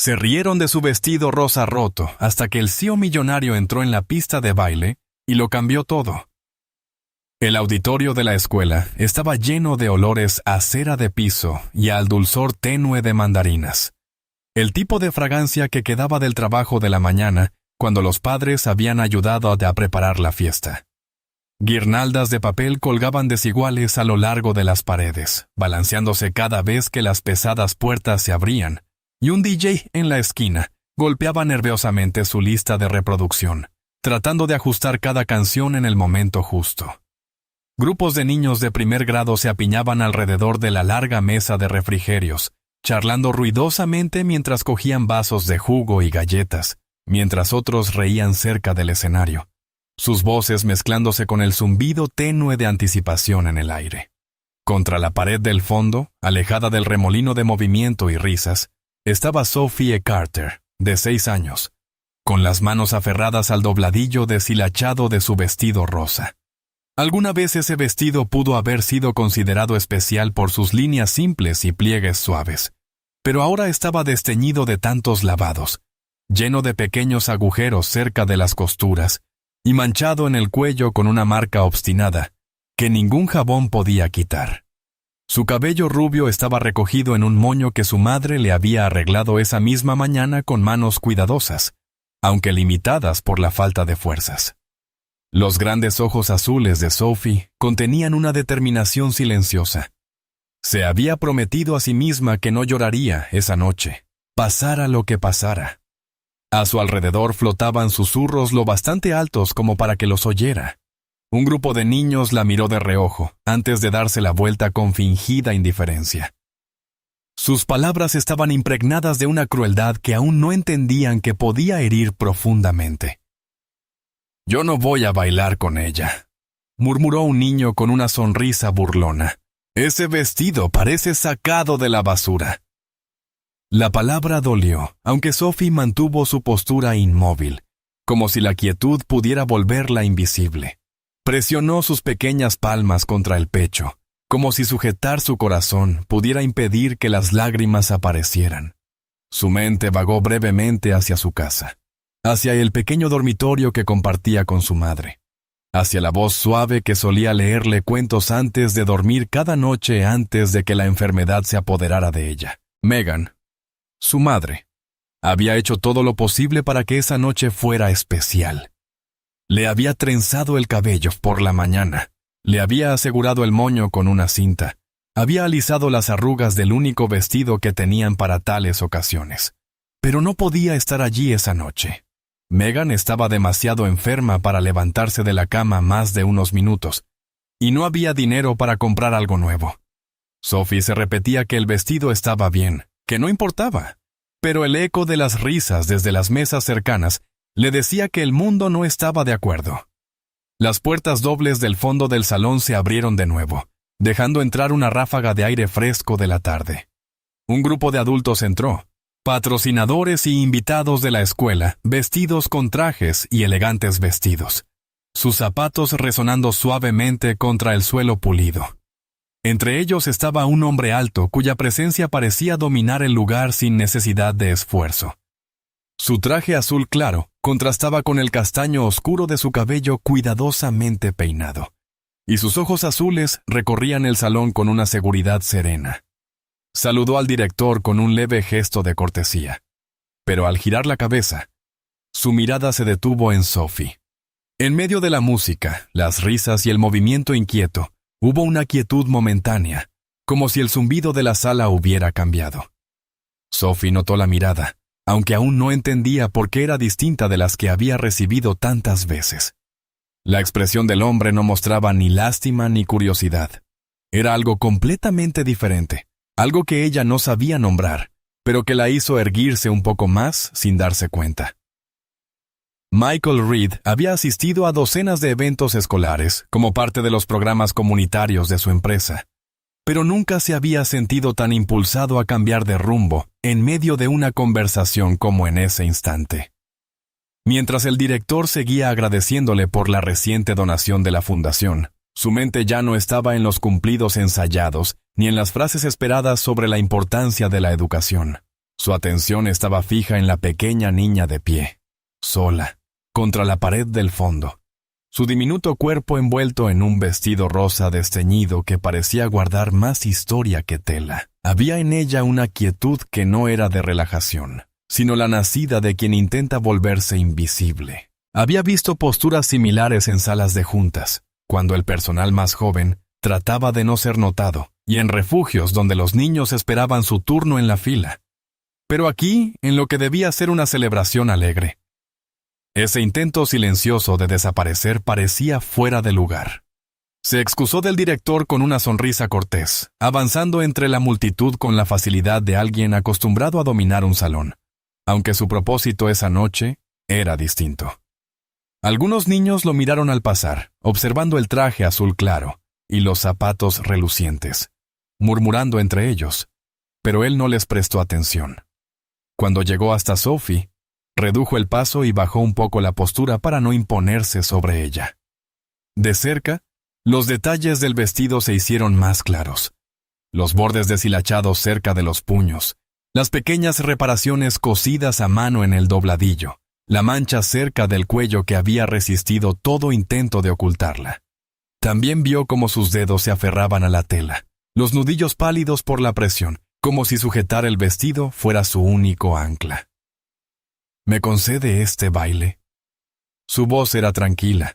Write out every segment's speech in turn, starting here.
Se rieron de su vestido rosa roto hasta que el CEO millonario entró en la pista de baile y lo cambió todo. El auditorio de la escuela estaba lleno de olores a cera de piso y al dulzor tenue de mandarinas. El tipo de fragancia que quedaba del trabajo de la mañana cuando los padres habían ayudado a preparar la fiesta. Guirnaldas de papel colgaban desiguales a lo largo de las paredes, balanceándose cada vez que las pesadas puertas se abrían, y un DJ en la esquina golpeaba nerviosamente su lista de reproducción, tratando de ajustar cada canción en el momento justo. Grupos de niños de primer grado se apiñaban alrededor de la larga mesa de refrigerios, charlando ruidosamente mientras cogían vasos de jugo y galletas, mientras otros reían cerca del escenario, sus voces mezclándose con el zumbido tenue de anticipación en el aire. Contra la pared del fondo, alejada del remolino de movimiento y risas, estaba Sophie Carter, de 6 años, con las manos aferradas al dobladillo deshilachado de su vestido rosa. Alguna vez ese vestido pudo haber sido considerado especial por sus líneas simples y pliegues suaves, pero ahora estaba desteñido de tantos lavados, lleno de pequeños agujeros cerca de las costuras y manchado en el cuello con una marca obstinada que ningún jabón podía quitar. Su cabello rubio estaba recogido en un moño que su madre le había arreglado esa misma mañana con manos cuidadosas, aunque limitadas por la falta de fuerzas. Los grandes ojos azules de Sophie contenían una determinación silenciosa. Se había prometido a sí misma que no lloraría esa noche, pasara lo que pasara. A su alrededor flotaban susurros lo bastante altos como para que los oyera. Un grupo de niños la miró de reojo, antes de darse la vuelta con fingida indiferencia. Sus palabras estaban impregnadas de una crueldad que aún no entendían que podía herir profundamente. «Yo no voy a bailar con ella», murmuró un niño con una sonrisa burlona. «Ese vestido parece sacado de la basura». La palabra dolió, aunque Sophie mantuvo su postura inmóvil, como si la quietud pudiera volverla invisible. Presionó sus pequeñas palmas contra el pecho, como si sujetar su corazón pudiera impedir que las lágrimas aparecieran. Su mente vagó brevemente hacia su casa, hacia el pequeño dormitorio que compartía con su madre, hacia la voz suave que solía leerle cuentos antes de dormir cada noche antes de que la enfermedad se apoderara de ella. Megan, su madre, había hecho todo lo posible para que esa noche fuera especial. Le había trenzado el cabello por la mañana, le había asegurado el moño con una cinta, había alisado las arrugas del único vestido que tenían para tales ocasiones. Pero no podía estar allí esa noche. Megan estaba demasiado enferma para levantarse de la cama más de unos minutos, y no había dinero para comprar algo nuevo. Sophie se repetía que el vestido estaba bien, que no importaba, pero el eco de las risas desde las mesas cercanas le decía que el mundo no estaba de acuerdo. Las puertas dobles del fondo del salón se abrieron de nuevo, dejando entrar una ráfaga de aire fresco de la tarde. Un grupo de adultos entró, patrocinadores y invitados de la escuela, vestidos con trajes y elegantes vestidos, sus zapatos resonando suavemente contra el suelo pulido. Entre ellos estaba un hombre alto cuya presencia parecía dominar el lugar sin necesidad de esfuerzo. Su traje azul claro contrastaba con el castaño oscuro de su cabello cuidadosamente peinado, y sus ojos azules recorrían el salón con una seguridad serena. Saludó al director con un leve gesto de cortesía, pero al girar la cabeza, su mirada se detuvo en Sophie. En medio de la música, las risas y el movimiento inquieto, hubo una quietud momentánea, como si el zumbido de la sala hubiera cambiado. Sophie notó la mirada, aunque aún no entendía por qué era distinta de las que había recibido tantas veces. La expresión del hombre no mostraba ni lástima ni curiosidad. Era algo completamente diferente, algo que ella no sabía nombrar, pero que la hizo erguirse un poco más sin darse cuenta. Michael Reed había asistido a docenas de eventos escolares como parte de los programas comunitarios de su empresa, pero nunca se había sentido tan impulsado a cambiar de rumbo en medio de una conversación como en ese instante. Mientras el director seguía agradeciéndole por la reciente donación de la fundación, su mente ya no estaba en los cumplidos ensayados ni en las frases esperadas sobre la importancia de la educación. Su atención estaba fija en la pequeña niña de pie, sola, contra la pared del fondo. Su diminuto cuerpo envuelto en un vestido rosa desteñido que parecía guardar más historia que tela. Había en ella una quietud que no era de relajación, sino la nacida de quien intenta volverse invisible. Había visto posturas similares en salas de juntas, cuando el personal más joven trataba de no ser notado, y en refugios donde los niños esperaban su turno en la fila. Pero aquí, en lo que debía ser una celebración alegre, ese intento silencioso de desaparecer parecía fuera de lugar. Se excusó del director con una sonrisa cortés, avanzando entre la multitud con la facilidad de alguien acostumbrado a dominar un salón, aunque su propósito esa noche era distinto. Algunos niños lo miraron al pasar, observando el traje azul claro y los zapatos relucientes, murmurando entre ellos, pero él no les prestó atención. Cuando llegó hasta Sophie, redujo el paso y bajó un poco la postura para no imponerse sobre ella. De cerca, los detalles del vestido se hicieron más claros. Los bordes deshilachados cerca de los puños, las pequeñas reparaciones cosidas a mano en el dobladillo, la mancha cerca del cuello que había resistido todo intento de ocultarla. También vio cómo sus dedos se aferraban a la tela, los nudillos pálidos por la presión, como si sujetar el vestido fuera su único ancla. ¿Me concede este baile? Su voz era tranquila,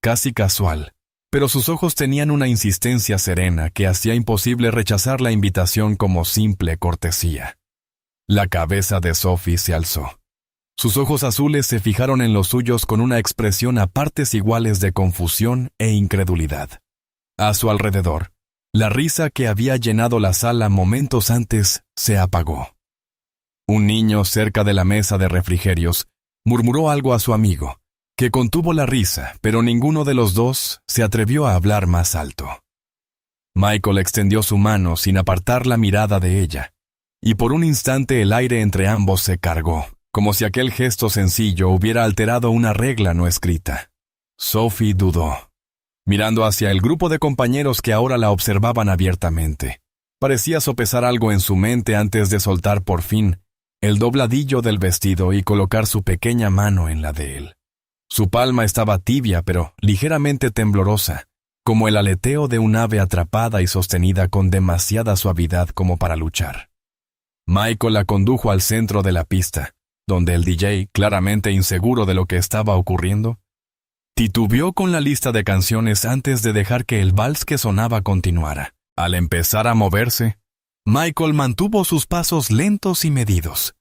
casi casual, pero sus ojos tenían una insistencia serena que hacía imposible rechazar la invitación como simple cortesía. La cabeza de Sophie se alzó. Sus ojos azules se fijaron en los suyos con una expresión a partes iguales de confusión e incredulidad. A su alrededor, la risa que había llenado la sala momentos antes se apagó. Un niño cerca de la mesa de refrigerios murmuró algo a su amigo, que contuvo la risa, pero ninguno de los dos se atrevió a hablar más alto. Michael extendió su mano sin apartar la mirada de ella, y por un instante el aire entre ambos se cargó, como si aquel gesto sencillo hubiera alterado una regla no escrita. Sophie dudó, mirando hacia el grupo de compañeros que ahora la observaban abiertamente. Parecía sopesar algo en su mente antes de soltar por fin el dobladillo del vestido y colocar su pequeña mano en la de él. Su palma estaba tibia pero ligeramente temblorosa, como el aleteo de un ave atrapada y sostenida con demasiada suavidad como para luchar. Michael la condujo al centro de la pista, donde el DJ, claramente inseguro de lo que estaba ocurriendo, titubeó con la lista de canciones antes de dejar que el vals que sonaba continuara. Al empezar a moverse, Michael mantuvo sus pasos lentos y medidos,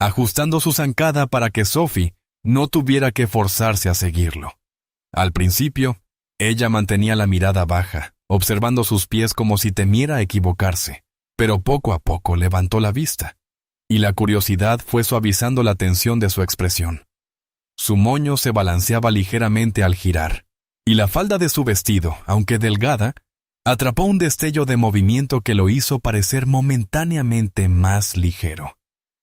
ajustando su zancada para que Sophie no tuviera que forzarse a seguirlo. Al principio, ella mantenía la mirada baja, observando sus pies como si temiera equivocarse, pero poco a poco levantó la vista, y la curiosidad fue suavizando la tensión de su expresión. Su moño se balanceaba ligeramente al girar, y la falda de su vestido, aunque delgada, atrapó un destello de movimiento que lo hizo parecer momentáneamente más ligero,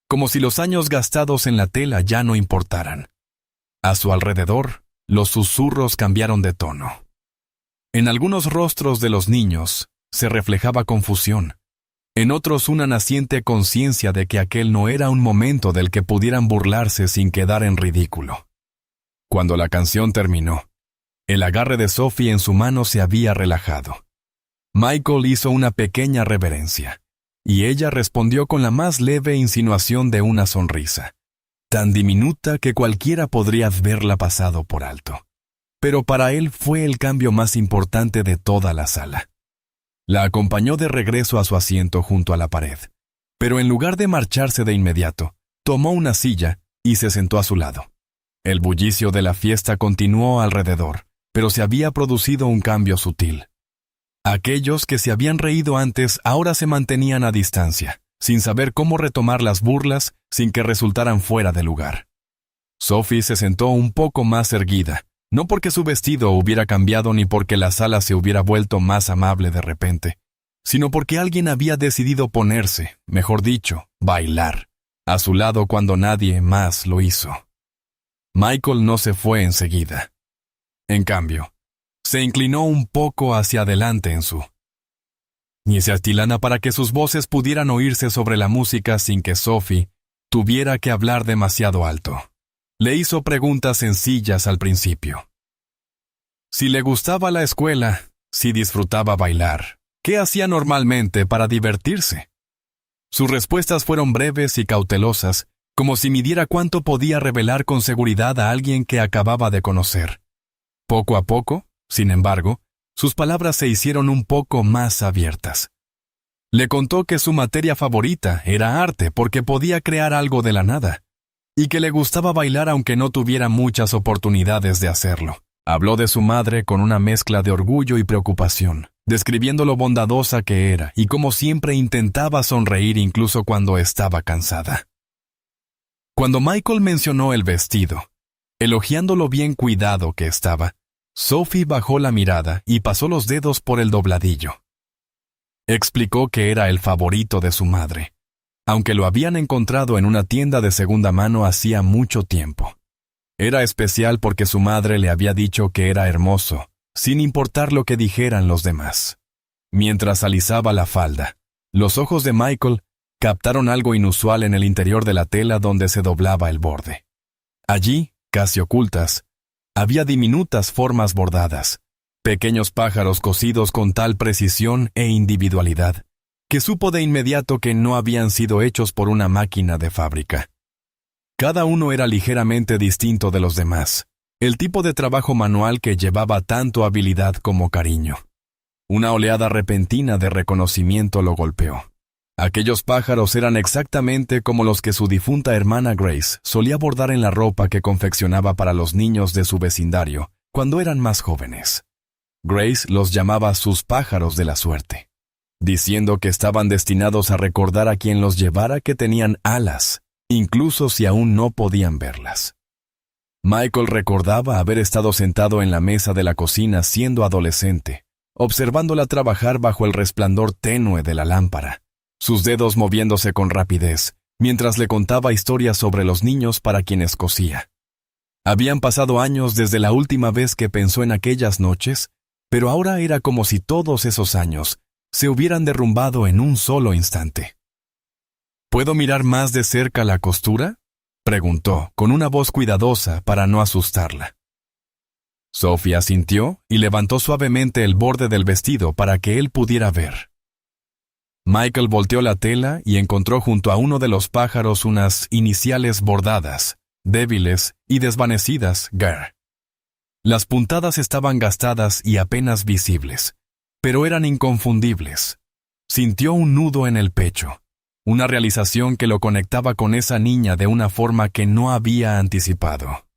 como si los años gastados en la tela ya no importaran. A su alrededor, los susurros cambiaron de tono. En algunos rostros de los niños se reflejaba confusión, en otros una naciente conciencia de que aquel no era un momento del que pudieran burlarse sin quedar en ridículo. Cuando la canción terminó, el agarre de Sophie en su mano se había relajado. Michael hizo una pequeña reverencia, y ella respondió con la más leve insinuación de una sonrisa, tan diminuta que cualquiera podría haberla pasado por alto. Pero para él fue el cambio más importante de toda la sala. La acompañó de regreso a su asiento junto a la pared, pero en lugar de marcharse de inmediato, tomó una silla y se sentó a su lado. El bullicio de la fiesta continuó alrededor, pero se había producido un cambio sutil. Aquellos que se habían reído antes ahora se mantenían a distancia, sin saber cómo retomar las burlas sin que resultaran fuera de lugar. Sophie se sentó un poco más erguida, no porque su vestido hubiera cambiado ni porque la sala se hubiera vuelto más amable de repente, sino porque alguien había decidido ponerse, mejor dicho, bailar, a su lado cuando nadie más lo hizo. Michael no se fue enseguida. En cambio, se inclinó un poco hacia adelante en su y se atilana para que sus voces pudieran oírse sobre la música sin que Sophie tuviera que hablar demasiado alto. Le hizo preguntas sencillas al principio. Si le gustaba la escuela, si disfrutaba bailar, ¿qué hacía normalmente para divertirse? Sus respuestas fueron breves y cautelosas, como si midiera cuánto podía revelar con seguridad a alguien que acababa de conocer. Poco a poco, sin embargo, sus palabras se hicieron un poco más abiertas. Le contó que su materia favorita era arte porque podía crear algo de la nada, y que le gustaba bailar aunque no tuviera muchas oportunidades de hacerlo. Habló de su madre con una mezcla de orgullo y preocupación, describiendo lo bondadosa que era y cómo siempre intentaba sonreír incluso cuando estaba cansada. Cuando Michael mencionó el vestido, elogiando lo bien cuidado que estaba, Sophie bajó la mirada y pasó los dedos por el dobladillo. Explicó que era el favorito de su madre, aunque lo habían encontrado en una tienda de segunda mano hacía mucho tiempo. Era especial porque su madre le había dicho que era hermoso, sin importar lo que dijeran los demás. Mientras alisaba la falda, los ojos de Michael captaron algo inusual en el interior de la tela donde se doblaba el borde. Allí, casi ocultas, había diminutas formas bordadas, pequeños pájaros cosidos con tal precisión e individualidad, que supo de inmediato que no habían sido hechos por una máquina de fábrica. Cada uno era ligeramente distinto de los demás, el tipo de trabajo manual que llevaba tanto habilidad como cariño. Una oleada repentina de reconocimiento lo golpeó. Aquellos pájaros eran exactamente como los que su difunta hermana Grace solía bordar en la ropa que confeccionaba para los niños de su vecindario cuando eran más jóvenes. Grace los llamaba sus pájaros de la suerte, diciendo que estaban destinados a recordar a quien los llevara que tenían alas, incluso si aún no podían verlas. Michael recordaba haber estado sentado en la mesa de la cocina siendo adolescente, observándola trabajar bajo el resplandor tenue de la lámpara, sus dedos moviéndose con rapidez, mientras le contaba historias sobre los niños para quienes cosía. Habían pasado años desde la última vez que pensó en aquellas noches, pero ahora era como si todos esos años se hubieran derrumbado en un solo instante. ¿Puedo mirar más de cerca la costura?, preguntó, con una voz cuidadosa para no asustarla. Sophie asintió y levantó suavemente el borde del vestido para que él pudiera ver. Michael volteó la tela y encontró junto a uno de los pájaros unas iniciales bordadas, débiles y desvanecidas, Gar. Las puntadas estaban gastadas y apenas visibles, pero eran inconfundibles. Sintió un nudo en el pecho, una realización que lo conectaba con esa niña de una forma que no había anticipado.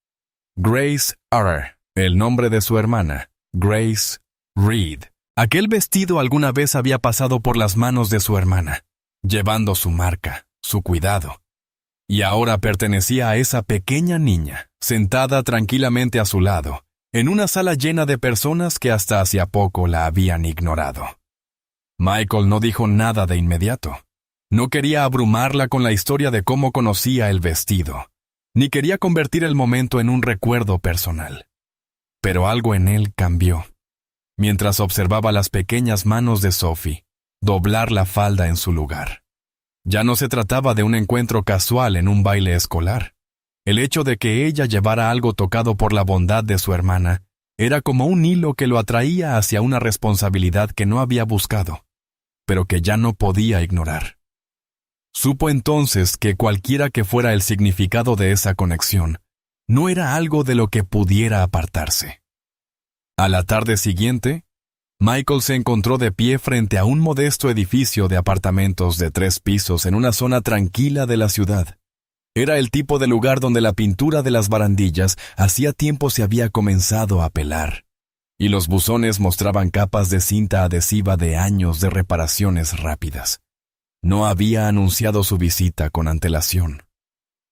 Grace R., el nombre de su hermana, Grace Reed. Aquel vestido alguna vez había pasado por las manos de su hermana, llevando su marca, su cuidado. Y ahora pertenecía a esa pequeña niña, sentada tranquilamente a su lado, en una sala llena de personas que hasta hacía poco la habían ignorado. Michael no dijo nada de inmediato. No quería abrumarla con la historia de cómo conocía el vestido, ni quería convertir el momento en un recuerdo personal. Pero algo en él cambió, mientras observaba las pequeñas manos de Sophie doblar la falda en su lugar. Ya no se trataba de un encuentro casual en un baile escolar. El hecho de que ella llevara algo tocado por la bondad de su hermana era como un hilo que lo atraía hacia una responsabilidad que no había buscado, pero que ya no podía ignorar. Supo entonces que cualquiera que fuera el significado de esa conexión, no era algo de lo que pudiera apartarse. A la tarde siguiente, Michael se encontró de pie frente a un modesto edificio de apartamentos de 3 pisos en una zona tranquila de la ciudad. Era el tipo de lugar donde la pintura de las barandillas hacía tiempo se había comenzado a pelar, y los buzones mostraban capas de cinta adhesiva de años de reparaciones rápidas. No había anunciado su visita con antelación.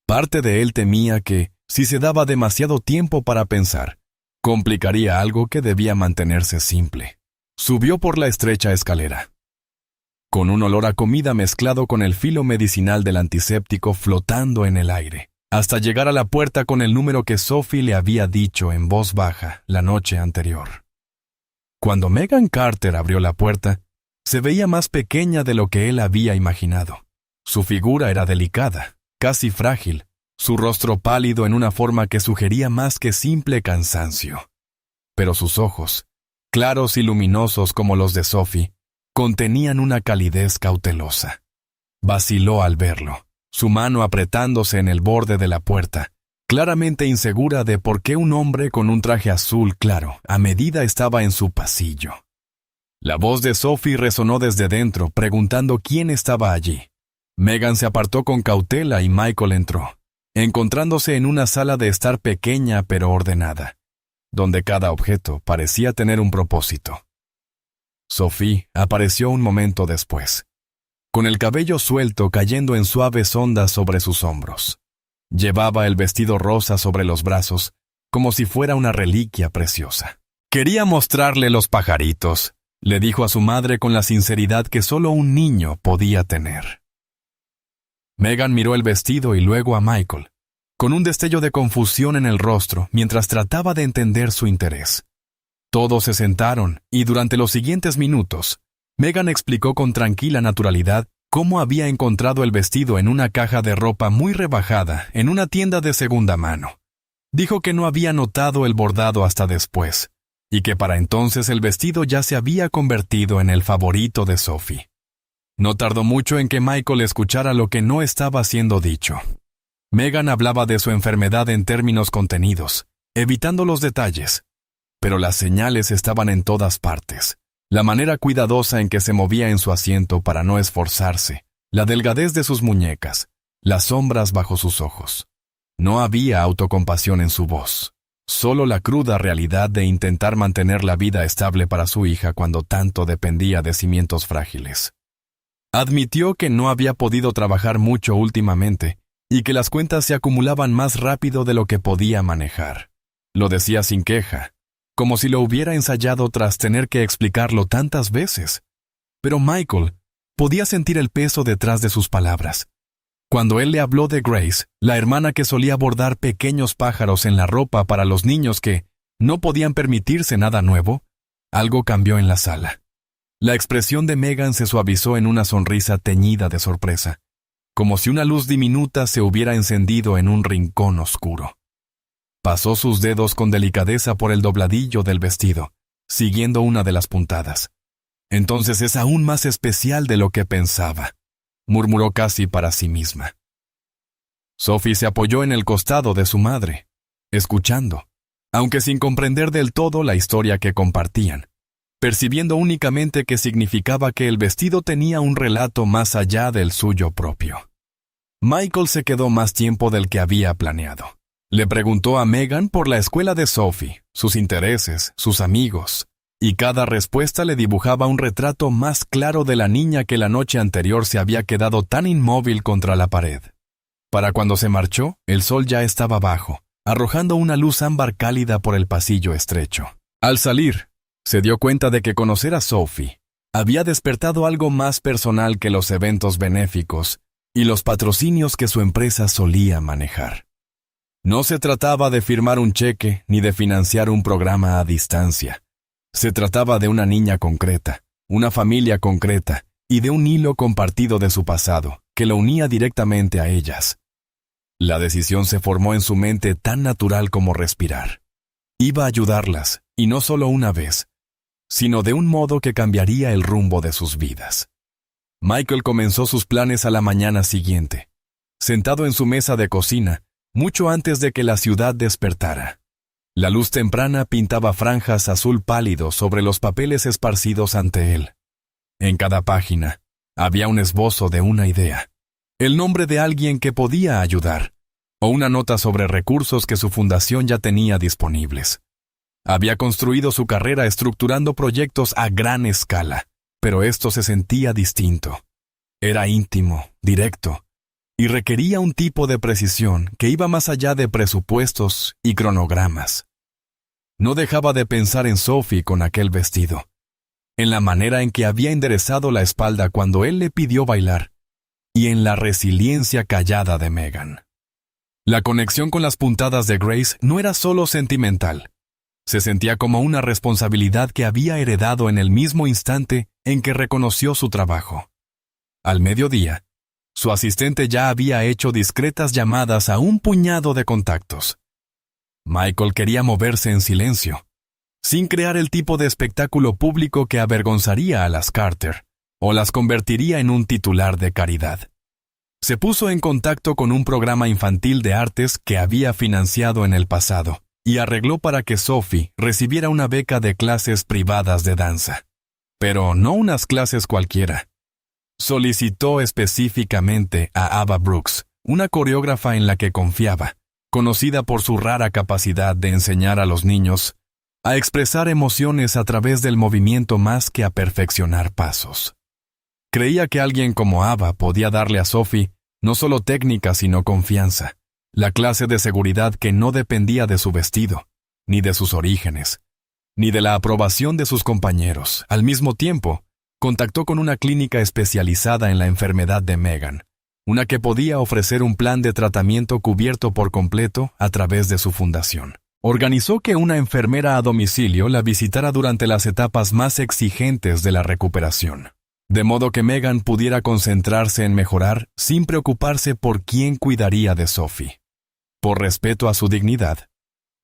Parte de él temía que, si se daba demasiado tiempo para pensar, complicaría algo que debía mantenerse simple. Subió por la estrecha escalera, con un olor a comida mezclado con el filo medicinal del antiséptico flotando en el aire, hasta llegar a la puerta con el número que Sophie le había dicho en voz baja la noche anterior. Cuando Megan Carter abrió la puerta, se veía más pequeña de lo que él había imaginado. Su figura era delicada, casi frágil, su rostro pálido en una forma que sugería más que simple cansancio. Pero sus ojos, claros y luminosos como los de Sophie, contenían una calidez cautelosa. Vaciló al verlo, su mano apretándose en el borde de la puerta, claramente insegura de por qué un hombre con un traje azul claro a medida estaba en su pasillo. La voz de Sophie resonó desde dentro, preguntando quién estaba allí. Megan se apartó con cautela y Michael entró, encontrándose en una sala de estar pequeña pero ordenada, donde cada objeto parecía tener un propósito. Sophie apareció un momento después, con el cabello suelto cayendo en suaves ondas sobre sus hombros. Llevaba el vestido rosa sobre los brazos, como si fuera una reliquia preciosa. «Quería mostrarle los pajaritos», le dijo a su madre con la sinceridad que solo un niño podía tener. Megan miró el vestido y luego a Michael, con un destello de confusión en el rostro mientras trataba de entender su interés. Todos se sentaron y durante los siguientes minutos, Megan explicó con tranquila naturalidad cómo había encontrado el vestido en una caja de ropa muy rebajada en una tienda de segunda mano. Dijo que no había notado el bordado hasta después, y que para entonces el vestido ya se había convertido en el favorito de Sophie. No tardó mucho en que Michael escuchara lo que no estaba siendo dicho. Megan hablaba de su enfermedad en términos contenidos, evitando los detalles, pero las señales estaban en todas partes. La manera cuidadosa en que se movía en su asiento para no esforzarse, la delgadez de sus muñecas, las sombras bajo sus ojos. No había autocompasión en su voz, solo la cruda realidad de intentar mantener la vida estable para su hija cuando tanto dependía de cimientos frágiles. Admitió que no había podido trabajar mucho últimamente y que las cuentas se acumulaban más rápido de lo que podía manejar. Lo decía sin queja, como si lo hubiera ensayado tras tener que explicarlo tantas veces. Pero Michael podía sentir el peso detrás de sus palabras. Cuando él le habló de Grace, la hermana que solía bordar pequeños pájaros en la ropa para los niños que no podían permitirse nada nuevo, algo cambió en la sala. La expresión de Megan se suavizó en una sonrisa teñida de sorpresa, como si una luz diminuta se hubiera encendido en un rincón oscuro. Pasó sus dedos con delicadeza por el dobladillo del vestido, siguiendo una de las puntadas. «Entonces es aún más especial de lo que pensaba», murmuró casi para sí misma. Sophie se apoyó en el costado de su madre, escuchando, aunque sin comprender del todo la historia que compartían, percibiendo únicamente que significaba que el vestido tenía un relato más allá del suyo propio. Michael se quedó más tiempo del que había planeado. Le preguntó a Megan por la escuela de Sophie, sus intereses, sus amigos, y cada respuesta le dibujaba un retrato más claro de la niña que la noche anterior se había quedado tan inmóvil contra la pared. Para cuando se marchó, el sol ya estaba bajo, arrojando una luz ámbar cálida por el pasillo estrecho. Al salir, se dio cuenta de que conocer a Sophie había despertado algo más personal que los eventos benéficos y los patrocinios que su empresa solía manejar. No se trataba de firmar un cheque ni de financiar un programa a distancia. Se trataba de una niña concreta, una familia concreta y de un hilo compartido de su pasado que lo unía directamente a ellas. La decisión se formó en su mente tan natural como respirar. Iba a ayudarlas, y no solo una vez, sino de un modo que cambiaría el rumbo de sus vidas. Michael comenzó sus planes a la mañana siguiente, sentado en su mesa de cocina, mucho antes de que la ciudad despertara. La luz temprana pintaba franjas azul pálido sobre los papeles esparcidos ante él. En cada página había un esbozo de una idea, el nombre de alguien que podía ayudar, o una nota sobre recursos que su fundación ya tenía disponibles. Había construido su carrera estructurando proyectos a gran escala, pero esto se sentía distinto. Era íntimo, directo, y requería un tipo de precisión que iba más allá de presupuestos y cronogramas. No dejaba de pensar en Sophie con aquel vestido, en la manera en que había enderezado la espalda cuando él le pidió bailar, y en la resiliencia callada de Megan. La conexión con las puntadas de Grace no era solo sentimental. Se sentía como una responsabilidad que había heredado en el mismo instante en que reconoció su trabajo. Al mediodía, Su asistente ya había hecho discretas llamadas a un puñado de contactos. Michael quería moverse en silencio, sin crear el tipo de espectáculo público que avergonzaría a las Carter o las convertiría en un titular de caridad. Se puso en contacto con un programa infantil de artes que había financiado en el pasado y arregló para que Sophie recibiera una beca de clases privadas de danza. Pero no unas clases cualquiera. Solicitó específicamente a Ava Brooks, una coreógrafa en la que confiaba, conocida por su rara capacidad de enseñar a los niños a expresar emociones a través del movimiento más que a perfeccionar pasos. Creía que alguien como Ava podía darle a Sophie no solo técnica sino confianza, la clase de seguridad que no dependía de su vestido, ni de sus orígenes, ni de la aprobación de sus compañeros. Al mismo tiempo, contactó con una clínica especializada en la enfermedad de Megan, una que podía ofrecer un plan de tratamiento cubierto por completo a través de su fundación. Organizó que una enfermera a domicilio la visitara durante las etapas más exigentes de la recuperación, de modo que Megan pudiera concentrarse en mejorar sin preocuparse por quién cuidaría de Sophie. Por respeto a su dignidad,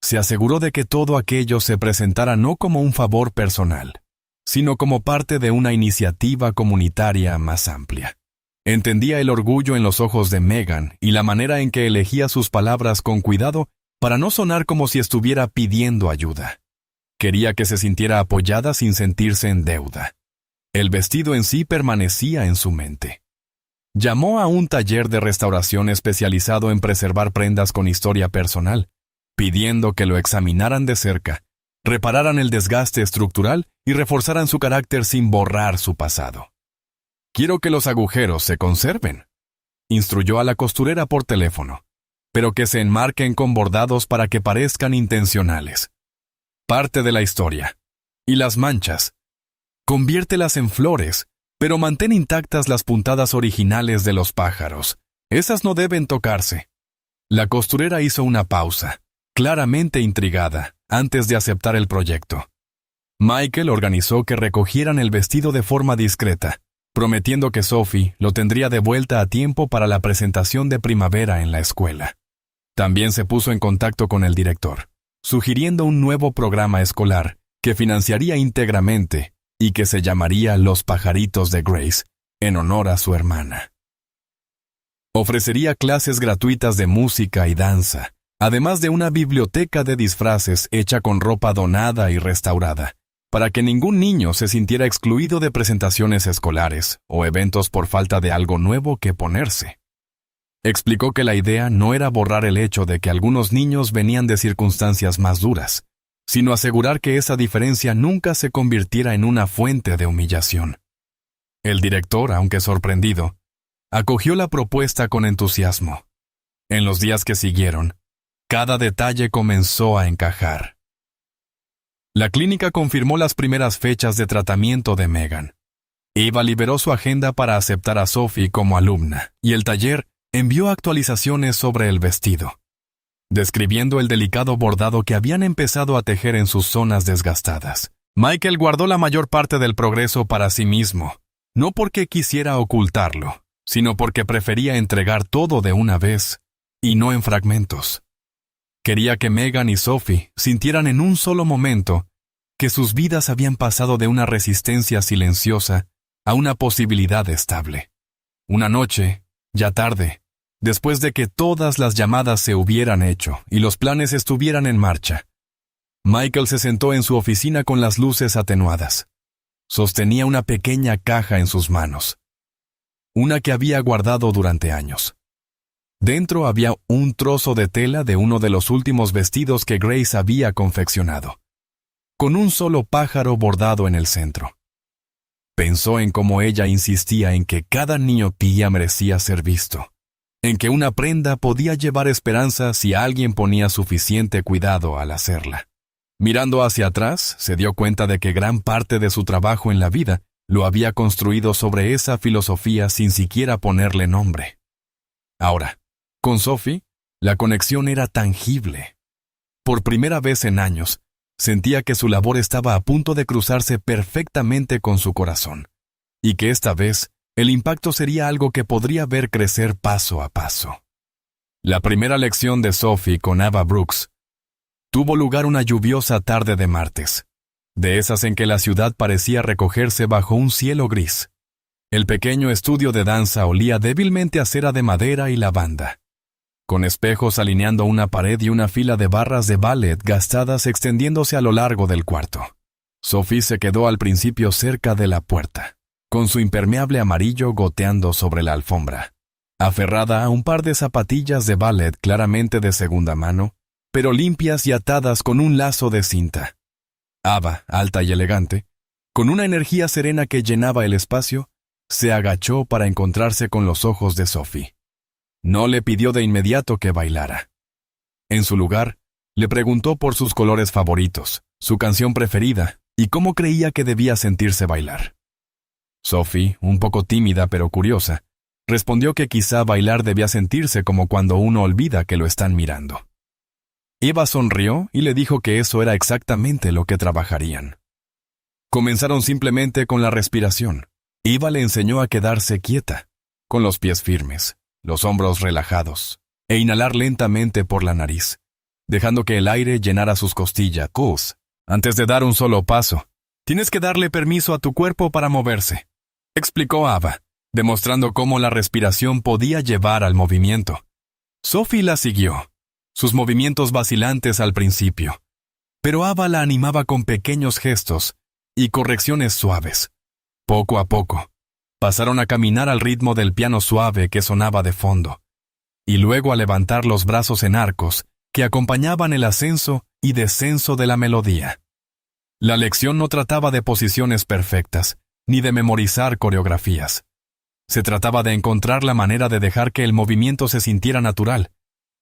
se aseguró de que todo aquello se presentara no como un favor personal, sino como parte de una iniciativa comunitaria más amplia. Entendía el orgullo en los ojos de Megan y la manera en que elegía sus palabras con cuidado para no sonar como si estuviera pidiendo ayuda. Quería que se sintiera apoyada sin sentirse en deuda. El vestido en sí permanecía en su mente. Llamó a un taller de restauración especializado en preservar prendas con historia personal, pidiendo que lo examinaran de cerca, repararan el desgaste estructural y reforzaran su carácter sin borrar su pasado. «Quiero que los agujeros se conserven», instruyó a la costurera por teléfono, «pero que se enmarquen con bordados para que parezcan intencionales. Parte de la historia. Y las manchas. Conviértelas en flores, pero mantén intactas las puntadas originales de los pájaros. Esas no deben tocarse». La costurera hizo una pausa, claramente intrigada, antes de aceptar el proyecto. Michael organizó que recogieran el vestido de forma discreta, prometiendo que Sophie lo tendría de vuelta a tiempo para la presentación de primavera en la escuela. También se puso en contacto con el director, sugiriendo un nuevo programa escolar que financiaría íntegramente y que se llamaría Los Pajaritos de Grace, en honor a su hermana. Ofrecería clases gratuitas de música y danza, además de una biblioteca de disfraces hecha con ropa donada y restaurada, para que ningún niño se sintiera excluido de presentaciones escolares o eventos por falta de algo nuevo que ponerse. Explicó que la idea no era borrar el hecho de que algunos niños venían de circunstancias más duras, sino asegurar que esa diferencia nunca se convirtiera en una fuente de humillación. El director, aunque sorprendido, acogió la propuesta con entusiasmo. En los días que siguieron, cada detalle comenzó a encajar. La clínica confirmó las primeras fechas de tratamiento de Megan. Eva liberó su agenda para aceptar a Sophie como alumna, y el taller envió actualizaciones sobre el vestido, describiendo el delicado bordado que habían empezado a tejer en sus zonas desgastadas. Michael guardó la mayor parte del progreso para sí mismo, no porque quisiera ocultarlo, sino porque prefería entregar todo de una vez, y no en fragmentos. Quería que Megan y Sophie sintieran en un solo momento que sus vidas habían pasado de una resistencia silenciosa a una posibilidad estable. Una noche, ya tarde, después de que todas las llamadas se hubieran hecho y los planes estuvieran en marcha, Michael se sentó en su oficina con las luces atenuadas. Sostenía una pequeña caja en sus manos, una que había guardado durante años. Dentro había un trozo de tela de uno de los últimos vestidos que Grace había confeccionado, con un solo pájaro bordado en el centro. Pensó en cómo ella insistía en que cada niño pía merecía ser visto, en que una prenda podía llevar esperanza si alguien ponía suficiente cuidado al hacerla. Mirando hacia atrás, se dio cuenta de que gran parte de su trabajo en la vida lo había construido sobre esa filosofía sin siquiera ponerle nombre. Ahora, con Sophie, la conexión era tangible. Por primera vez en años, sentía que su labor estaba a punto de cruzarse perfectamente con su corazón, y que esta vez el impacto sería algo que podría ver crecer paso a paso. La primera lección de Sophie con Ava Brooks tuvo lugar una lluviosa tarde de martes, de esas en que la ciudad parecía recogerse bajo un cielo gris. El pequeño estudio de danza olía débilmente a cera de madera y lavanda, con espejos alineando una pared y una fila de barras de ballet gastadas extendiéndose a lo largo del cuarto. Sophie se quedó al principio cerca de la puerta, con su impermeable amarillo goteando sobre la alfombra, aferrada a un par de zapatillas de ballet claramente de segunda mano, pero limpias y atadas con un lazo de cinta. Ava, alta y elegante, con una energía serena que llenaba el espacio, se agachó para encontrarse con los ojos de Sophie. No le pidió de inmediato que bailara. En su lugar, le preguntó por sus colores favoritos, su canción preferida y cómo creía que debía sentirse bailar. Sophie, un poco tímida pero curiosa, respondió que quizá bailar debía sentirse como cuando uno olvida que lo están mirando. Eva sonrió y le dijo que eso era exactamente lo que trabajarían. Comenzaron simplemente con la respiración. Eva le enseñó a quedarse quieta, con los pies firmes, los hombros relajados, e inhalar lentamente por la nariz, dejando que el aire llenara sus costillas. Antes de dar un solo paso, tienes que darle permiso a tu cuerpo para moverse, explicó Ava, demostrando cómo la respiración podía llevar al movimiento. Sophie la siguió, sus movimientos vacilantes al principio, pero Ava la animaba con pequeños gestos y correcciones suaves. Poco a poco, pasaron a caminar al ritmo del piano suave que sonaba de fondo, y luego a levantar los brazos en arcos que acompañaban el ascenso y descenso de la melodía. La lección no trataba de posiciones perfectas, ni de memorizar coreografías. Se trataba de encontrar la manera de dejar que el movimiento se sintiera natural,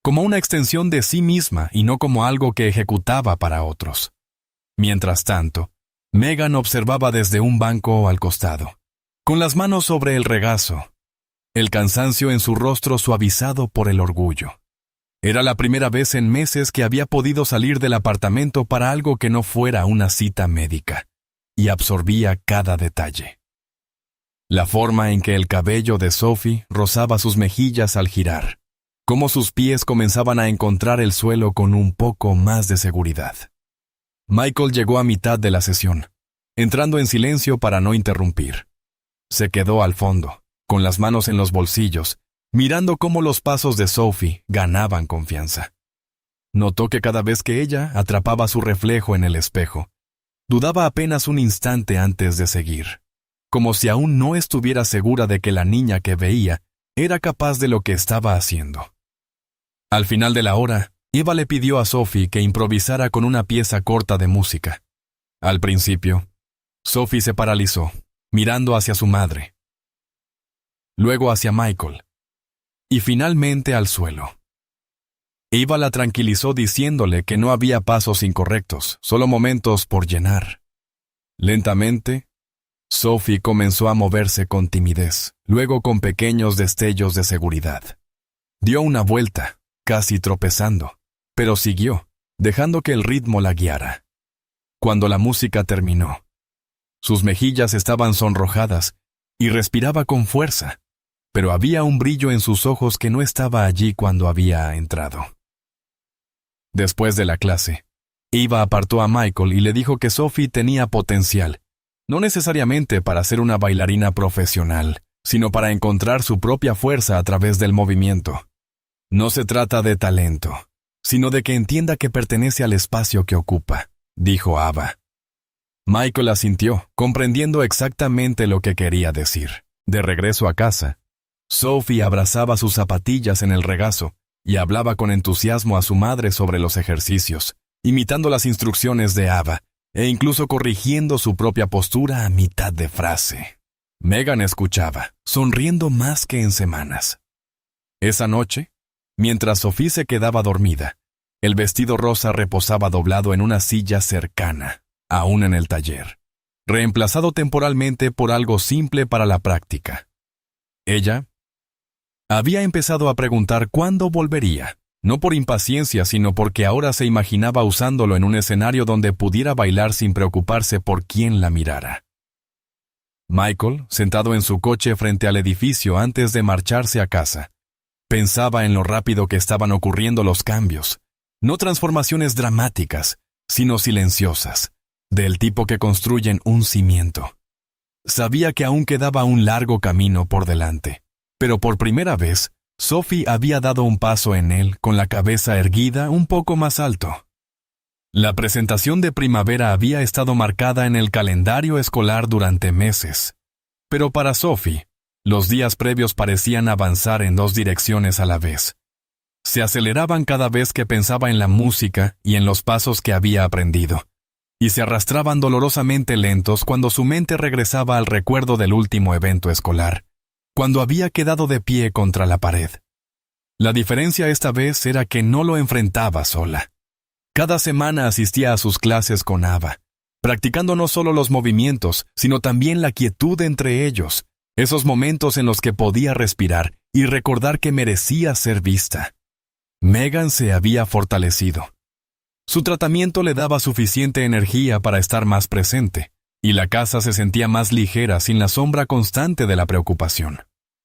como una extensión de sí misma y no como algo que ejecutaba para otros. Mientras tanto, Megan observaba desde un banco al costado, con las manos sobre el regazo, el cansancio en su rostro suavizado por el orgullo. Era la primera vez en meses que había podido salir del apartamento para algo que no fuera una cita médica, y absorbía cada detalle. La forma en que el cabello de Sophie rozaba sus mejillas al girar, cómo sus pies comenzaban a encontrar el suelo con un poco más de seguridad. Michael llegó a mitad de la sesión, entrando en silencio para no interrumpir. Se quedó al fondo, con las manos en los bolsillos, mirando cómo los pasos de Sophie ganaban confianza. Notó que cada vez que ella atrapaba su reflejo en el espejo, dudaba apenas un instante antes de seguir, como si aún no estuviera segura de que la niña que veía era capaz de lo que estaba haciendo. Al final de la hora, Eva le pidió a Sophie que improvisara con una pieza corta de música. Al principio, Sophie se paralizó, mirando hacia su madre, luego hacia Michael, y finalmente al suelo. Eva la tranquilizó diciéndole que no había pasos incorrectos, solo momentos por llenar. Lentamente, Sophie comenzó a moverse con timidez, luego con pequeños destellos de seguridad. Dio una vuelta, casi tropezando, pero siguió, dejando que el ritmo la guiara. Cuando la música terminó, sus mejillas estaban sonrojadas y respiraba con fuerza, pero había un brillo en sus ojos que no estaba allí cuando había entrado. Después de la clase, Eva apartó a Michael y le dijo que Sophie tenía potencial, no necesariamente para ser una bailarina profesional, sino para encontrar su propia fuerza a través del movimiento. No se trata de talento, sino de que entienda que pertenece al espacio que ocupa, dijo Ava. Michael asintió, comprendiendo exactamente lo que quería decir. De regreso a casa, Sophie abrazaba sus zapatillas en el regazo y hablaba con entusiasmo a su madre sobre los ejercicios, imitando las instrucciones de Ava, e incluso corrigiendo su propia postura a mitad de frase. Megan escuchaba, sonriendo más que en semanas. Esa noche, mientras Sophie se quedaba dormida, el vestido rosa reposaba doblado en una silla cercana, aún en el taller, reemplazado temporalmente por algo simple para la práctica. Ella había empezado a preguntar cuándo volvería, no por impaciencia, sino porque ahora se imaginaba usándolo en un escenario donde pudiera bailar sin preocuparse por quién la mirara. Michael, sentado en su coche frente al edificio antes de marcharse a casa, pensaba en lo rápido que estaban ocurriendo los cambios, no transformaciones dramáticas, sino silenciosas, del tipo que construyen un cimiento. Sabía que aún quedaba un largo camino por delante, pero por primera vez, Sophie había dado un paso en él con la cabeza erguida un poco más alto. La presentación de primavera había estado marcada en el calendario escolar durante meses, pero para Sophie, los días previos parecían avanzar en dos direcciones a la vez. Se aceleraban cada vez que pensaba en la música y en los pasos que había aprendido, y se arrastraban dolorosamente lentos cuando su mente regresaba al recuerdo del último evento escolar, cuando había quedado de pie contra la pared. La diferencia esta vez era que no lo enfrentaba sola. Cada semana asistía a sus clases con Ava, practicando no solo los movimientos, sino también la quietud entre ellos, esos momentos en los que podía respirar y recordar que merecía ser vista. Megan se había fortalecido. Su tratamiento le daba suficiente energía para estar más presente, y la casa se sentía más ligera sin la sombra constante de la preocupación.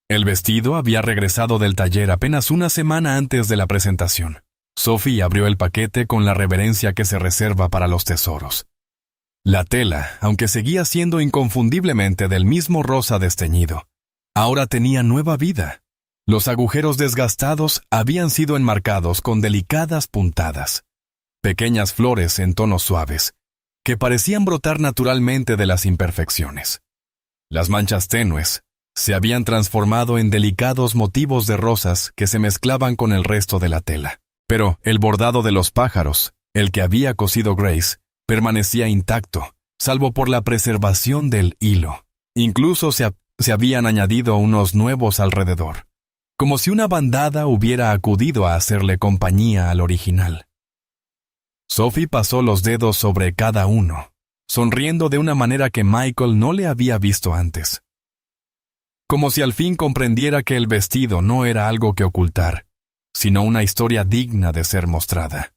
El vestido había regresado del taller apenas una semana antes de la presentación. Sophie abrió el paquete con la reverencia que se reserva para los tesoros. La tela, aunque seguía siendo inconfundiblemente del mismo rosa desteñido, ahora tenía nueva vida. Los agujeros desgastados habían sido enmarcados con delicadas puntadas, pequeñas flores en tonos suaves, que parecían brotar naturalmente de las imperfecciones. Las manchas tenues se habían transformado en delicados motivos de rosas que se mezclaban con el resto de la tela. Pero el bordado de los pájaros, el que había cosido Grace, permanecía intacto, salvo por la preservación del hilo. Incluso se habían añadido unos nuevos alrededor, como si una bandada hubiera acudido a hacerle compañía al original. Sophie pasó los dedos sobre cada uno, sonriendo de una manera que Michael no le había visto antes. Como si al fin comprendiera que el vestido no era algo que ocultar, sino una historia digna de ser mostrada.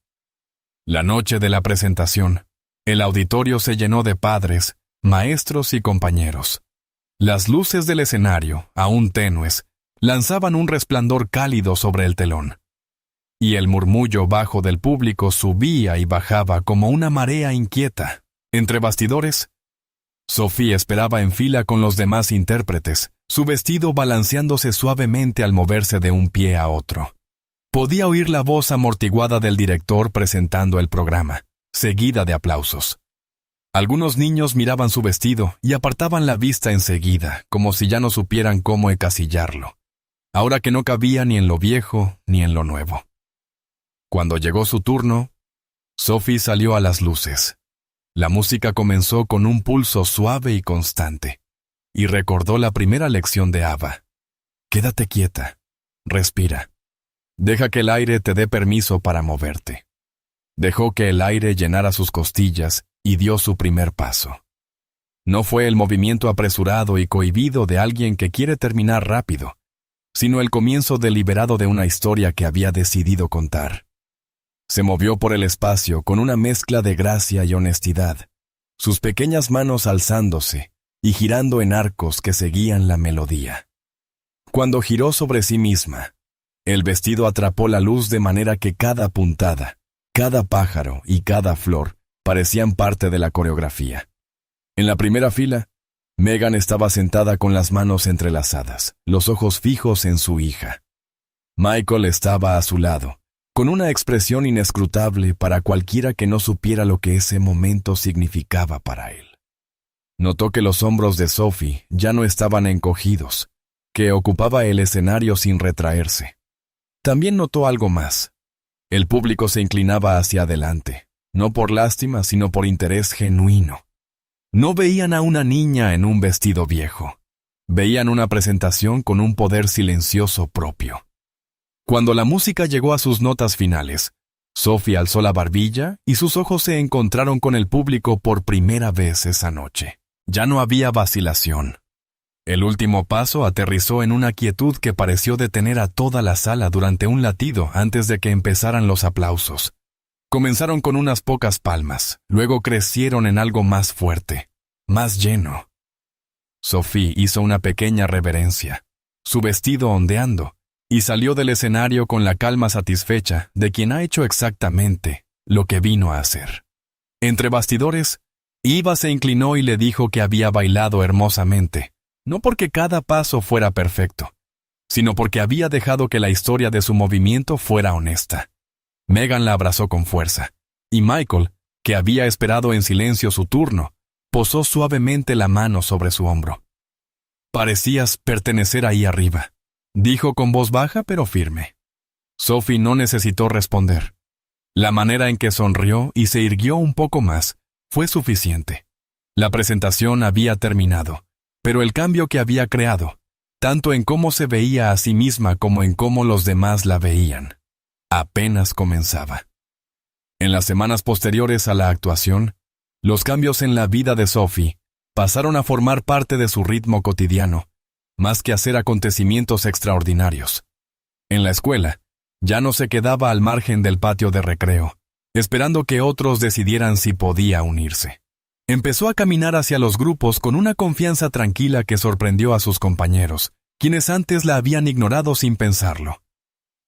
La noche de la presentación, el auditorio se llenó de padres, maestros y compañeros. Las luces del escenario, aún tenues, lanzaban un resplandor cálido sobre el telón, y el murmullo bajo del público subía y bajaba como una marea inquieta. Entre bastidores, Sophie esperaba en fila con los demás intérpretes, su vestido balanceándose suavemente al moverse de un pie a otro. Podía oír la voz amortiguada del director presentando el programa, seguida de aplausos. Algunos niños miraban su vestido y apartaban la vista enseguida, como si ya no supieran cómo encasillarlo, ahora que no cabía ni en lo viejo ni en lo nuevo. Cuando llegó su turno, Sophie salió a las luces. La música comenzó con un pulso suave y constante, y recordó la primera lección de Ava. Quédate quieta, respira. Deja que el aire te dé permiso para moverte. Dejó que el aire llenara sus costillas y dio su primer paso. No fue el movimiento apresurado y cohibido de alguien que quiere terminar rápido, sino el comienzo deliberado de una historia que había decidido contar. Se movió por el espacio con una mezcla de gracia y honestidad, sus pequeñas manos alzándose y girando en arcos que seguían la melodía. Cuando giró sobre sí misma, el vestido atrapó la luz de manera que cada puntada, cada pájaro y cada flor parecían parte de la coreografía. En la primera fila, Megan estaba sentada con las manos entrelazadas, los ojos fijos en su hija. Michael estaba a su lado, con una expresión inescrutable para cualquiera que no supiera lo que ese momento significaba para él. Notó que los hombros de Sophie ya no estaban encogidos, que ocupaba el escenario sin retraerse. También notó algo más. El público se inclinaba hacia adelante, no por lástima, sino por interés genuino. No veían a una niña en un vestido viejo. Veían una presentación con un poder silencioso propio. Cuando la música llegó a sus notas finales, Sophie alzó la barbilla y sus ojos se encontraron con el público por primera vez esa noche. Ya no había vacilación. El último paso aterrizó en una quietud que pareció detener a toda la sala durante un latido antes de que empezaran los aplausos. Comenzaron con unas pocas palmas, luego crecieron en algo más fuerte, más lleno. Sophie hizo una pequeña reverencia, su vestido ondeando, y salió del escenario con la calma satisfecha de quien ha hecho exactamente lo que vino a hacer. Entre bastidores, Eva se inclinó y le dijo que había bailado hermosamente, no porque cada paso fuera perfecto, sino porque había dejado que la historia de su movimiento fuera honesta. Megan la abrazó con fuerza, y Michael, que había esperado en silencio su turno, posó suavemente la mano sobre su hombro. «Parecías pertenecer ahí arriba», dijo con voz baja pero firme. Sophie no necesitó responder. La manera en que sonrió y se irguió un poco más fue suficiente. La presentación había terminado, pero el cambio que había creado, tanto en cómo se veía a sí misma como en cómo los demás la veían, apenas comenzaba. En las semanas posteriores a la actuación, los cambios en la vida de Sophie pasaron a formar parte de su ritmo cotidiano, más que hacer acontecimientos extraordinarios. En la escuela, ya no se quedaba al margen del patio de recreo, esperando que otros decidieran si podía unirse. Empezó a caminar hacia los grupos con una confianza tranquila que sorprendió a sus compañeros, quienes antes la habían ignorado sin pensarlo.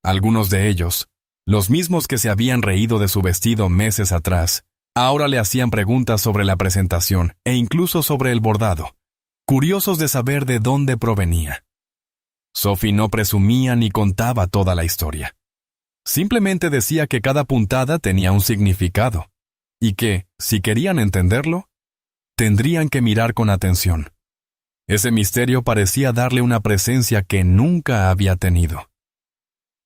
Algunos de ellos, los mismos que se habían reído de su vestido meses atrás, ahora le hacían preguntas sobre la presentación e incluso sobre el bordado, curiosos de saber de dónde provenía. Sophie no presumía ni contaba toda la historia. Simplemente decía que cada puntada tenía un significado, y que, si querían entenderlo, tendrían que mirar con atención. Ese misterio parecía darle una presencia que nunca había tenido.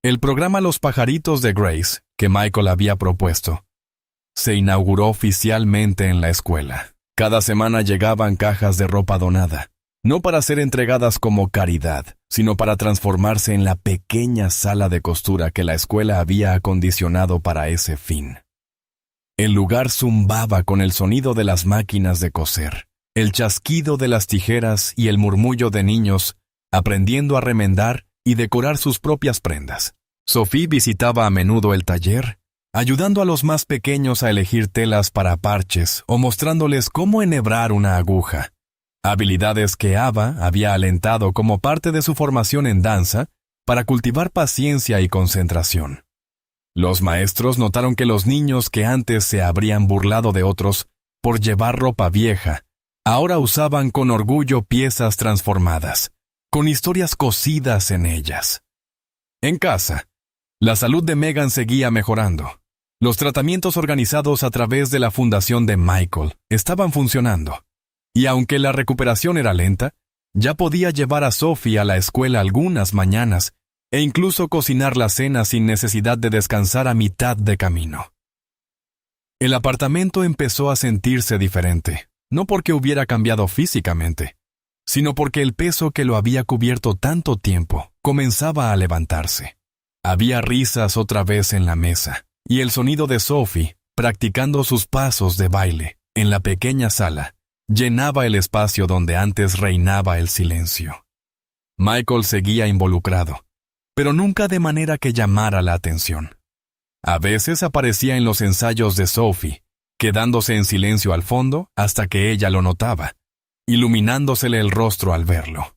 El programa Los Pajaritos de Grace, que Michael había propuesto, se inauguró oficialmente en la escuela. Cada semana llegaban cajas de ropa donada, no para ser entregadas como caridad, sino para transformarse en la pequeña sala de costura que la escuela había acondicionado para ese fin. El lugar zumbaba con el sonido de las máquinas de coser, el chasquido de las tijeras y el murmullo de niños aprendiendo a remendar y decorar sus propias prendas. Sophie visitaba a menudo el taller, ayudando a los más pequeños a elegir telas para parches o mostrándoles cómo enhebrar una aguja, habilidades que Ava había alentado como parte de su formación en danza para cultivar paciencia y concentración. Los maestros notaron que los niños que antes se habrían burlado de otros por llevar ropa vieja, ahora usaban con orgullo piezas transformadas, con historias cosidas en ellas. En casa, la salud de Megan seguía mejorando. Los tratamientos organizados a través de la fundación de Michael estaban funcionando. Y aunque la recuperación era lenta, ya podía llevar a Sophie a la escuela algunas mañanas e incluso cocinar la cena sin necesidad de descansar a mitad de camino. El apartamento empezó a sentirse diferente, no porque hubiera cambiado físicamente, sino porque el peso que lo había cubierto tanto tiempo comenzaba a levantarse. Había risas otra vez en la mesa, y el sonido de Sophie, practicando sus pasos de baile en la pequeña sala, llenaba el espacio donde antes reinaba el silencio. Michael seguía involucrado, pero nunca de manera que llamara la atención. A veces aparecía en los ensayos de Sophie, quedándose en silencio al fondo hasta que ella lo notaba, iluminándosele el rostro al verlo.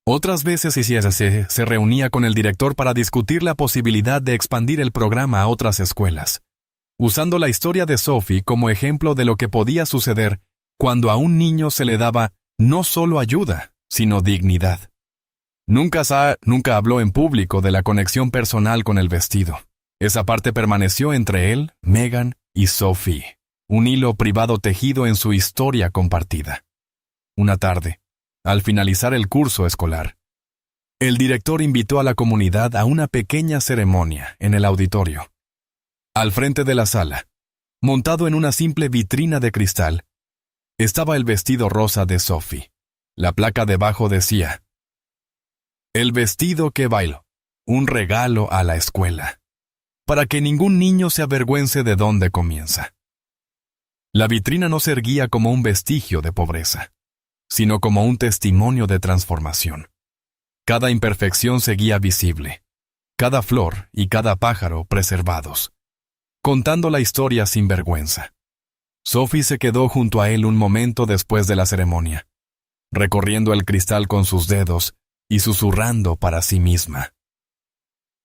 Otras veces se reunía con el director para discutir la posibilidad de expandir el programa a otras escuelas, usando la historia de Sophie como ejemplo de lo que podía suceder cuando a un niño se le daba no solo ayuda, sino dignidad. Nunca habló en público de la conexión personal con el vestido. Esa parte permaneció entre él, Megan y Sophie, un hilo privado tejido en su historia compartida. Una tarde, al finalizar el curso escolar, el director invitó a la comunidad a una pequeña ceremonia en el auditorio. Al frente de la sala, montado en una simple vitrina de cristal, estaba el vestido rosa de Sophie. La placa debajo decía: «El vestido que bailó, un regalo a la escuela, para que ningún niño se avergüence de dónde comienza». La vitrina no se erguía como un vestigio de pobreza, sino como un testimonio de transformación. Cada imperfección seguía visible, cada flor y cada pájaro preservados, contando la historia sin vergüenza. Sophie se quedó junto a él un momento después de la ceremonia. recorriendo el cristal con sus dedos y susurrando para sí misma.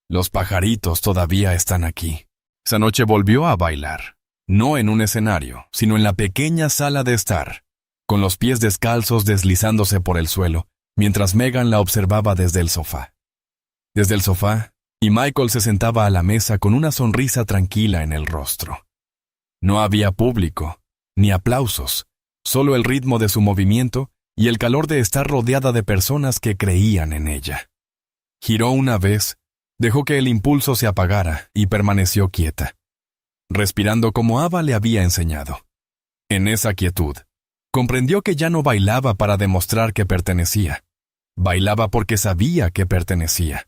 Los pajaritos todavía están aquí. Esa noche volvió a bailar, no en un escenario, sino en la pequeña sala de estar, con los pies descalzos deslizándose por el suelo, mientras Megan la observaba desde el sofá. Desde el sofá, y Michael se sentaba a la mesa con una sonrisa tranquila en el rostro. No había público, ni aplausos, solo el ritmo de su movimiento y el calor de estar rodeada de personas que creían en ella. Giró una vez, dejó que el impulso se apagara y permaneció quieta, respirando como Ava le había enseñado. En esa quietud, comprendió que ya no bailaba para demostrar que pertenecía. Bailaba porque sabía que pertenecía.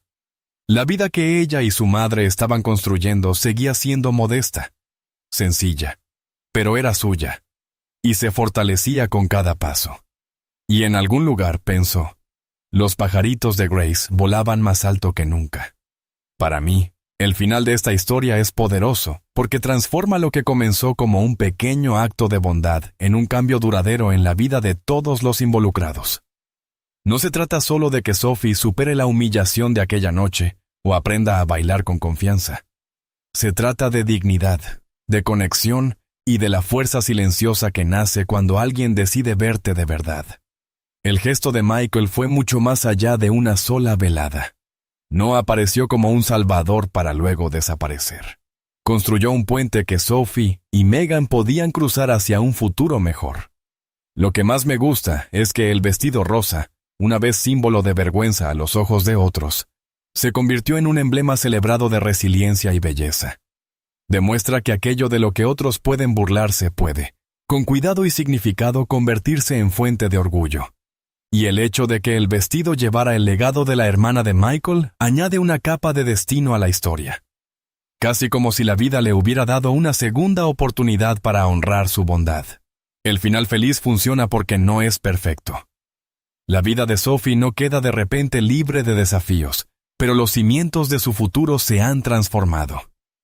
La vida que ella y su madre estaban construyendo seguía siendo modesta, sencilla, pero era suya, y se fortalecía con cada paso. Y en algún lugar pensó, los pajaritos de Grace volaban más alto que nunca. Para mí, el final de esta historia es poderoso, porque transforma lo que comenzó como un pequeño acto de bondad en un cambio duradero en la vida de todos los involucrados. No se trata solo de que Sophie supere la humillación de aquella noche o aprenda a bailar con confianza. Se trata de dignidad, de conexión y de la fuerza silenciosa que nace cuando alguien decide verte de verdad. El gesto de Michael fue mucho más allá de una sola velada. No apareció como un salvador para luego desaparecer. Construyó un puente que Sophie y Megan podían cruzar hacia un futuro mejor. Lo que más me gusta es que el vestido rosa, una vez símbolo de vergüenza a los ojos de otros, se convirtió en un emblema celebrado de resiliencia y belleza. Demuestra que aquello de lo que otros pueden burlarse puede, con cuidado y significado, convertirse en fuente de orgullo. Y el hecho de que el vestido llevara el legado de la hermana de Michael añade una capa de destino a la historia. Casi como si la vida le hubiera dado una segunda oportunidad para honrar su bondad. El final feliz funciona porque no es perfecto. La vida de Sophie no queda de repente libre de desafíos, pero los cimientos de su futuro se han transformado.